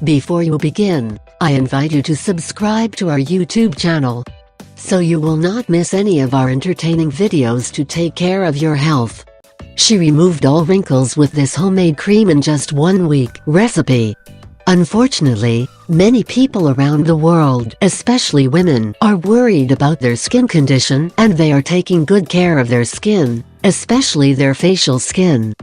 Before you begin, I invite you to subscribe to our YouTube channel, so you will not miss any of our entertaining videos to take care of your health. She removed all wrinkles with this homemade cream in just 1 week recipe. Unfortunately, many people around the world, especially women, are worried about their skin condition, and they are taking good care of their skin, especially their facial skin.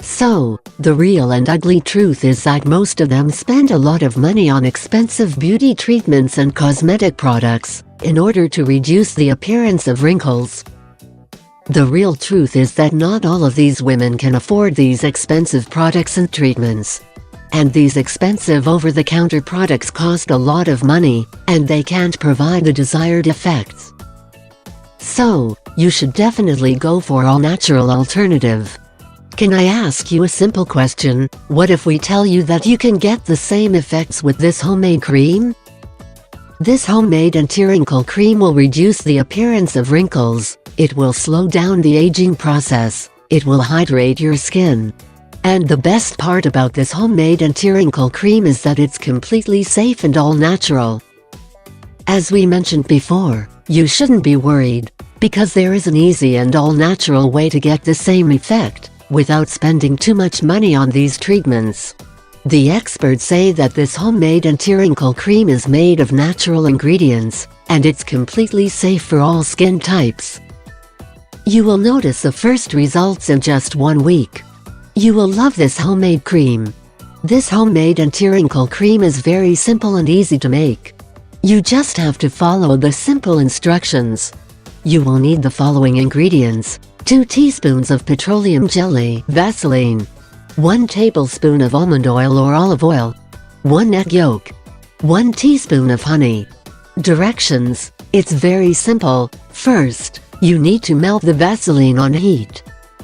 So, the real and ugly truth is that most of them spend a lot of money on expensive beauty treatments and cosmetic products in order to reduce the appearance of wrinkles. The real truth is that not all of these women can afford these expensive products and treatments. And these expensive over-the-counter products cost a lot of money, and they can't provide the desired effects. So, you should definitely go for all-natural alternative. Can I ask you a simple question? What if we tell you that you can get the same effects with this homemade cream? This homemade anti-wrinkle cream will reduce the appearance of wrinkles, it will slow down the aging process, it will hydrate your skin. And the best part about this homemade anti-wrinkle cream is that it's completely safe and all-natural. As we mentioned before, you shouldn't be worried, because there is an easy and all-natural way to get the same effect without spending too much money on these treatments. The experts say that this homemade anti-wrinkle cream is made of natural ingredients, and it's completely safe for all skin types. You will notice the first results in just 1 week. You will love this homemade cream. This homemade anti-wrinkle cream is very simple and easy to make. You just have to follow the simple instructions. You will need the following ingredients: 2 teaspoons of petroleum jelly, Vaseline, 1 tablespoon of almond oil or olive oil, 1 egg yolk, 1 teaspoon of honey. Directions: it's very simple. First, you need to melt the Vaseline on heat.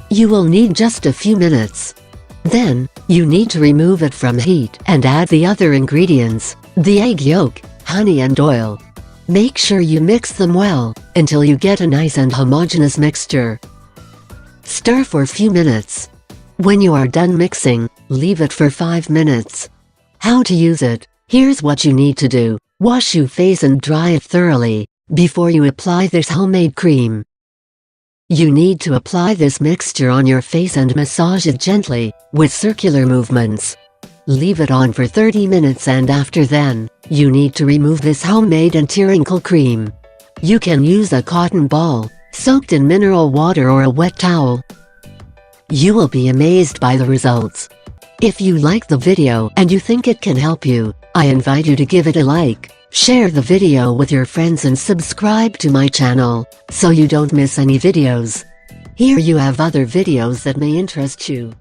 You will need just a few minutes. Then, you need to remove it from heat and add the other ingredients, the egg yolk, honey and oil. Make sure you mix them well, until you get a nice and homogeneous mixture. Stir for a few minutes. When you are done mixing, leave it for 5 minutes. How to use it? Here's what you need to do. Wash your face and dry it thoroughly before you apply this homemade cream. You need to apply this mixture on your face and massage it gently, with circular movements. Leave it on for 30 minutes and after then, you need to remove this homemade anti-wrinkle cream. You can use a cotton ball, soaked in mineral water or a wet towel. You will be amazed by the results. If you like the video and you think it can help you, I invite you to give it a like, share the video with your friends and subscribe to my channel, so you don't miss any videos. Here you have other videos that may interest you.